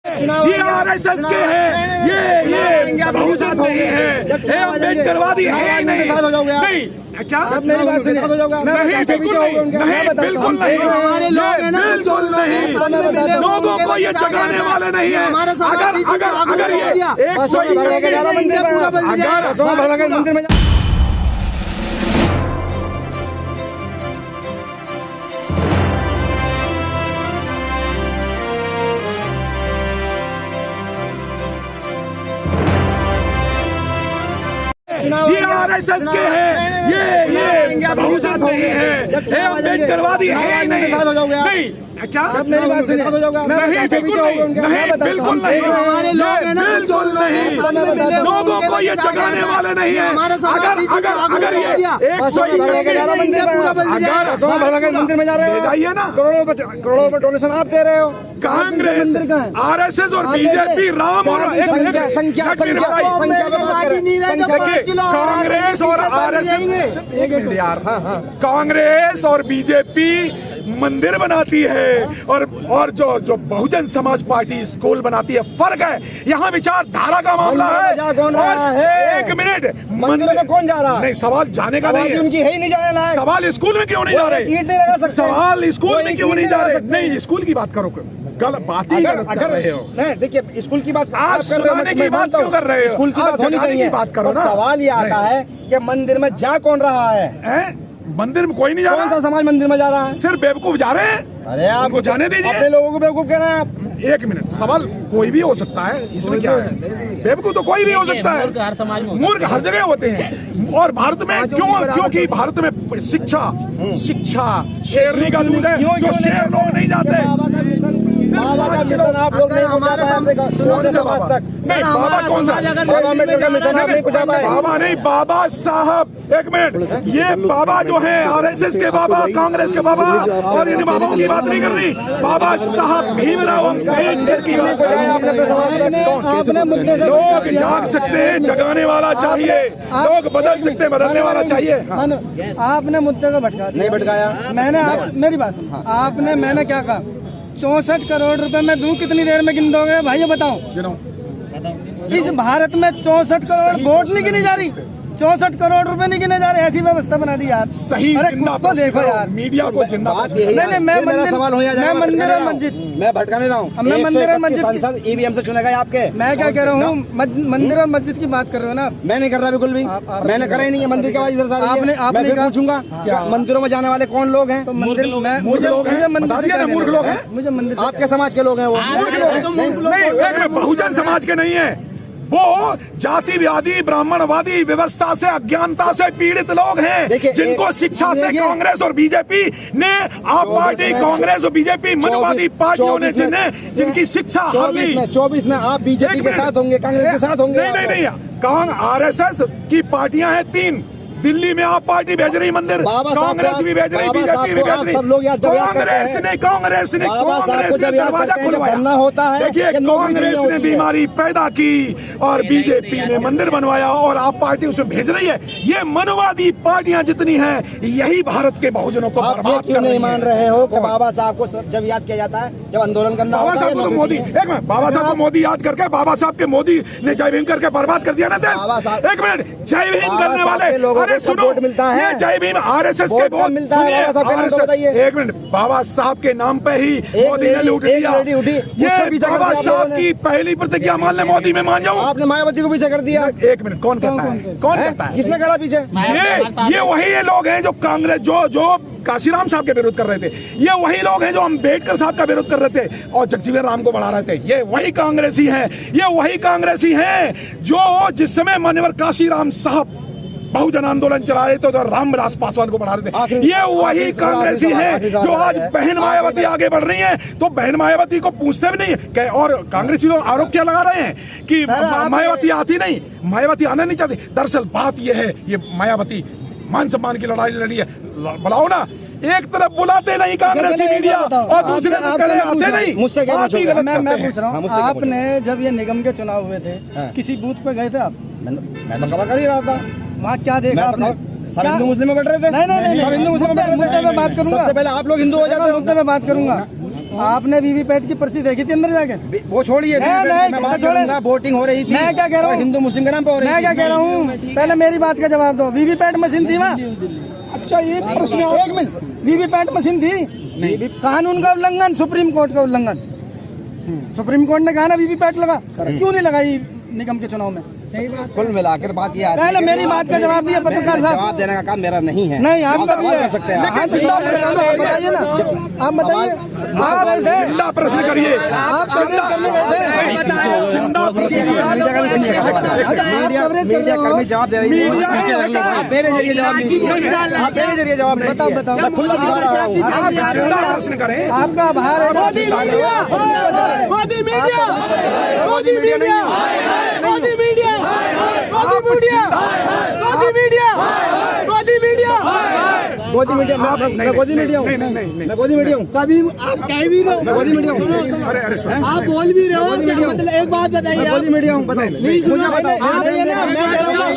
ये आरएसएस के हैं, ये बहुजन नहीं है, ये अम्बेडकरवादी है ही नहीं। नहीं क्या आप मेरी बात सुनिए, नहीं बिल्कुल नहीं, बिल्कुल नहीं, लोगों को ये जगाने वाले नहीं है। अगर ये 100 मंदिर में ये आरएसएस के हैं, ये बहुजन नहीं है, ये अम्बेडकरवादी है ही नहीं। नहीं क्या आप मेरी बात सुनिए, नहीं बिल्कुल नहीं, लोगों को ये जगाने वाले नहीं है। अगर ये 100 मंदिर में जा रहे हो, जाइए ना, करोड़ों में डोनेशन आप दे रहे हो। कांग्रेस, आरएसएस और बीजेपी राम और संख्या कांग्रेस और आरएसएस, कांग्रेस और बीजेपी मंदिर बनाती है और जो बहुजन समाज पार्टी स्कूल बनाती है। फर्क है, यहाँ विचारधारा का मामला है। एक मिनट, मंदिरों में कौन जा रहा है? नहीं, सवाल जाने का नहीं है, उनकी है ही नहीं जाने लायक। सवाल स्कूल में क्यों नहीं जा रहे? सवाल स्कूल में क्यों नहीं जा रहे? नहीं, स्कूल की बात करो, गलत बात ही कर रहे हो। नहीं देखिए, स्कूल की बात आप सुनाने की बात क्यों कर रहे हो? स्कूल की बात होनी चाहिए। बात करो ना। सवाल ये आता है कि मंदिर में जा कौन रहा है? मंदिर में कोई नहीं जा रहा। कौन सा समाज मंदिर में जा रहा है? सिर्फ बेवकूफ जा रहे हैं। अरे आपको जाने दीजिए। अपने लोगों को बेवकूफ कह रहे हैं आप। एक मिनट, सवाल कोई भी हो सकता है, इसमें क्या है? बेवकूफ तो कोई भी हो सकता है, मूर्ख हर जगह होते हैं। और भारत में क्योंकि भारत में शिक्षा शेरनी का दूध है, जो शेर लोग नहीं जाते। बाबा का मिशन आप लोग नहीं पहुंचा पाए। बाबा कौन सा? बाबा नहीं, बाबा साहब, एक मिनट, ये बाबा जो है आरएसएस के बाबा, कांग्रेस के बाबा, और इन बाबाओं की बात नहीं कर रही। बाबा साहब भीमराव अम्बेडकर की बात। लोग जाग सकते हैं, जगाने वाला चाहिए। लोग बदल सकते हैं, बदलने वाला चाहिए। आपने मुद्दे को भटका दिया। नहीं भटकाया मैंने। मेरी बात सुनो, मैंने क्या कहा? 64 करोड़ रुपए मैं दूं, कितनी देर में गिन दोगे भाई? बताओ। इस भारत में 64 करोड़ वोट नहीं गिनी जा रही, 64 करोड़ रुपए नहीं गिने जा रहे। ऐसी व्यवस्था बना दी यार। सही, अरे कुछ तो देखो यार, मीडिया को जिंदाबाद। नहीं, मैं मंदिर और मस्जिद, मैं भटकाने रहा हूँ। मैं मंदिर और मस्जिद, सांसद ईवीएम से चुनेगा आपके। मैं क्या कह रहा हूँ, मंदिर और मस्जिद की बात कर रहे हो ना? मैं नहीं कर रहा बिल्कुल भी, मैंने करा ही नहीं है। मंदिर के बाद इधर से आपने पूछूंगा मंदिरों में जाने वाले कौन लोग हैं? तो मंदिर मूर्ख लोग हैं, मुझे मंदिर आपके समाज के लोग हैं। वो बहुजन समाज के नहीं है, वो जातिवादी ब्राह्मणवादी व्यवस्था से, अज्ञानता से पीड़ित लोग हैं, जिनको शिक्षा से कांग्रेस और बीजेपी ने, आप पार्टी कांग्रेस और बीजेपी मनवादी पार्टियों ने जिनकी शिक्षा 24 में आप बीजेपी के साथ होंगे, कांग्रेस के साथ होंगे? नहीं, आरएसएस की पार्टियां हैं 3। दिल्ली में आप पार्टी भेज रही मंदिर, कांग्रेस भी भेज रही, बीजेपी भी भेज रही। कांग्रेस ने दरवाजा खुलवाया होता है। देखिए, कांग्रेस ने बीमारी पैदा की और बीजेपी ने मंदिर बनवाया, और आप पार्टी उसे भेज रही है। ये मनवादी पार्टियां जितनी हैं, यही भारत के बहुजनों को बर्बाद कर रही हैं। मान रहे हो कि बाबा साहब को जब याद किया जाता है, जब आंदोलन करना बाबा साहब को मोदी, एक मिनट, बाबा साहब को मोदी याद करके, बाबा साहब के मोदी ने जय भीम करके बर्बाद कर दिया ना देश। एक मिनट, जय भीम करने वाले, सुनो, मिलता है, ये जय भीम आरएसएस के वोट मिलता है। एक मिनट, बाबा साहब के नाम पे ही मोदी ने लूट लिया। ये बाबा साहब की पहली प्रतिज्ञा मान ले, मोदी में मान जाऊं। आपने मायावती को पीछे कर दिया। एक मिनट, कौन कहता है? कौन कहता है? किसने करा पीछे? ये वही लोग हैं जो कांग्रेस, जो काशीराम साहब के विरोध कर रहे थे। ये वही लोग हैं जो अम्बेडकर साहब का विरोध कर रहे थे और जगजीवन राम को बढ़ा रहे थे। ये वही कांग्रेसी हैं, ये वही कांग्रेसी हैं जो जिस समय मान्यवर काशीराम साहब बहुजन आंदोलन चला रहे थे तो रामविलास पासवान को बढ़ा रहे थे। ये वही कांग्रेसी है जो आज बहन मायावती आगे बढ़ रही हैं, तो बहन मायावती को पूछते भी नहीं। और कांग्रेसी लोग आरोप क्या लगा रहे हैं कि मायावती आती नहीं, मायावती आना नहीं चाहती। दरअसल बात ये है, ये मायावती मान सम्मान की लड़ाई लड़ी है। बुलाओ ना, एक तरफ बुलाते नहीं कांग्रेसी मीडिया और दूसरी तरफ आते नहीं। मुझसे क्या मैं पूछ रहा हूँ, आपने जब ये निगम के चुनाव हुए थे, किसी बूथ पे गए थे आप? मैं तो कवर कर ही रहा था। वहाँ क्या देखा आपने? सब हिंदू मुस्लिम में बैठ रहे थे। नहीं, सब हिंदू मुस्लिम में बैठ रहे थे। मैं बात करूंगा, सबसे पहले आप लोग हिंदू हो जाते हैं, मुद्दे में बात करूंगा। आपने वीवीपैट की पर्ची देखी थी अंदर जाके? वो छोड़िए, मैं बात करूंगा। वोटिंग हो रही थी, मैं क्या कह रहा हूँ, हिंदू मुस्लिम के नाम पे हो रही थी। मैं क्या कह रहा हूँ, पहले मेरी बात का जवाब दो। वीवीपैट मशीन थी वहाँ? अच्छा एक प्रश्न, एक मिनट, वीवीपैट मशीन थी? कानून का उल्लंघन, सुप्रीम कोर्ट का उल्लंघन। सुप्रीम कोर्ट ने कहा ना वीवीपैट लगा, क्यों नहीं लगाई निगम के चुनाव में? कुल मिलाकर बात ये आती है, पहले मेरी बात का जवाब दिया पत्रकार साहब। जवाब देने का काम मेरा नहीं है। नहीं, आपका भी सवाल है। कर सकते हैं। हाँ, बताइए ना, आप बताइए। आप गए थे, जिंदा प्रश्न करिए, आप कवरेज करने गए थे, जिंदा प्रश्न मीडिया कर्मी जवाब दे रही है, आप मेरे जरिए जवाब दीजिए, आप मेरे जरिए जवाब दीजिए। बताओ। मैं खुला बता रहा हूँ। आप जिंदा प्रश्न करें। आपका आभार है। Modi media, Modi media, Modi media, Modi media, Modi media, Modi media, Modi media, गोदी मीडिया, मैं गोदी मीडिया हूँ, मैं गोदी मीडिया हूँ। सभी आप कह भी रहे हो, मैं गोदी मीडिया हूँ, अरे अरे सुनो, आप बोल भी रहे हो, मतलब एक बात बताइए, मैं गोदी मीडिया हूँ। बताओ, नहीं सुना, मुझे बताओ।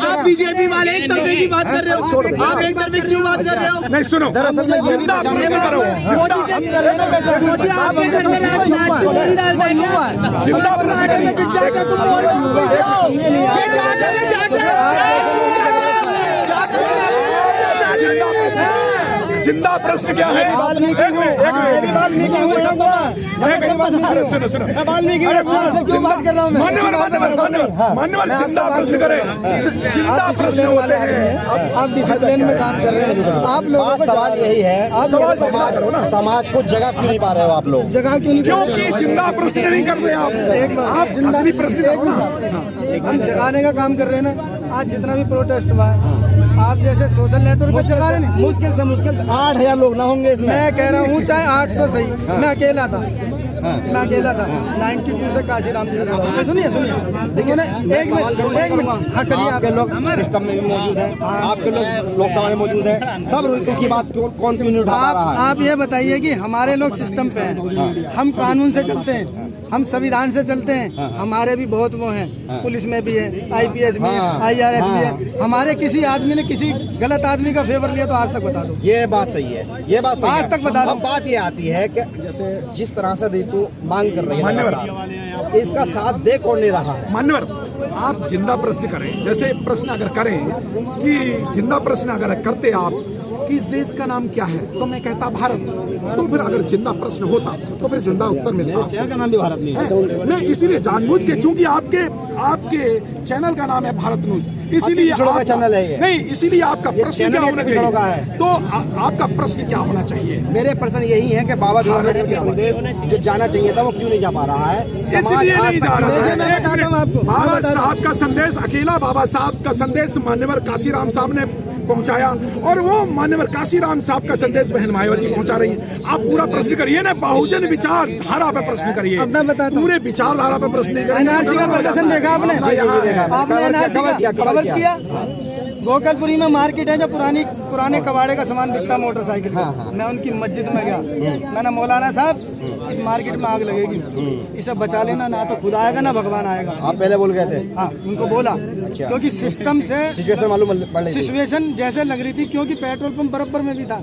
आप बीजेपी वाले एक तरफे की बात कर रहे हो, आप एक तरफे क्यों बात कर रहे हो? नहीं सुनो, दरअसल मैं जिंदा प्रश्न करो, मोदी आपके घर में रात नाच के गोली डालता है क्या? जिंदा प्रश्न में बिक जाता है, तुम बोल रहे हो, ये जाने में जाते जिंदा प्रश्न क्या है? सुनो सुनो, मान्यवर जिंदा प्रश्न करें, जिंदा प्रश्न होते हैं। आप डिसिप्लिन में काम कर रहे हैं। आप लोगों को सवाल यही है, समाज को जगह क्यों नहीं पा रहे हो आप लोग? जगह क्यों नहीं? क्योंकि जिंदा प्रश्न नहीं कर रहे आप असली प्रश्न करो ना। हम जगाने का काम कर रहे हैं ना। आज जितना भी प्रोटेस्ट हुआ है, आप जैसे सोशल नेटवर्क पे जगा रहे नहीं। मुश्किल से मुश्किल 8,000 लोग ना होंगे इसमें। मैं कह रहा हूँ चाहे 800 सही, मैं अकेला था, मैं अकेला था। 92 से काशीराम जी से जुड़ा हूँ। सुनिए देखिए ना, एक मिनट, हाँ करिए। आपके लोग सिस्टम में भी मौजूद हैं, आपके लोग लोकसभा में मौजूद हैं, तब ऋतु की बात कौन क्यों नहीं उठा पा रहा है? आप ये बताइए कि हमारे लोग सिस्टम पे हैं, हम कानून से चलते हैं, हम संविधान से चलते हैं। हमारे भी बहुत वो हैं, पुलिस में भी है, IPS भी है, IRS भी है। हमारे किसी आदमी ने किसी गलत आदमी का फेवर लिया तो आज तक बता दो। ये बात सही है, ये बात सही आज है। तक बता दो। अब बात ये आती है कि जैसे जिस तरह से ऋतु मांग कर रही है, इसका साथ दे कौन नहीं रहा है? मान्यवर आप जिंदा प्रश्न करें, जैसे प्रश्न अगर करें कि जिंदा प्रश्न अगर करते आप कि इस देश का नाम क्या है, तो मैं कहता भारत। तो फिर अगर जिंदा प्रश्न होता तो फिर जिंदा उत्तर मिलता। चैनल का नाम भी भारत नहीं है। मैं इसीलिए जानबूझ के, चूंकि आपके चैनल का नाम है भारत न्यूज, इसीलिए का चैनल है ये। नहीं, इसीलिए आपका प्रश्न क्या होना चैनल का चाहिए? है। तो आपका प्रश्न क्या होना चाहिए? मेरे प्रश्न यही है कि बाबा साहब अम्बेडकर के संदेश जो जाना चाहिए था वो क्यों नहीं जा पा रहा है? इसलिए नहीं जा रहा है। मैं बताता हूँ आपको। बाबा साहब का संदेश, अकेला बाबा साहब का संदेश मान्यवर काशीराम साहब ने पहुंचाया, और वो मान्यवर काशीराम साहब का संदेश बहन मायावती पहुंचा रही है। आप पूरा प्रश्न करिए ना, बहुजन विचार धारा पे प्रश्न करिए। अब मैं बताता हूँ। पूरे विचारधारा पे प्रश्न नहीं करिए। NRC का प्रदर्शन देखा आपने? आपने NRC का कवर किया? गोकलपुरी में मार्केट है, जो पुराने कबाड़े का सामान बिकता मोटरसाइकिल। मैं उनकी मस्जिद में गया, मैंने मौलाना साहब इस मार्केट में आग लगेगी, इसे बचा लेना, ना तो खुद आएगा ना भगवान आएगा। आप पहले बोल गए थे? हाँ, उनको बोला। क्योंकि सिस्टम से सिचुएशन मालूम पड़ रही थी। सिचुएशन जैसे लग रही थी, क्योंकि पेट्रोल पंप बराबर में भी था,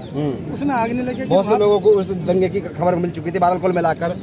उसमें आग नहीं लगी। बहुत से लोगों को उस दंगे की खबर मिल चुकी थी, बहरहाल कुल मिलाकर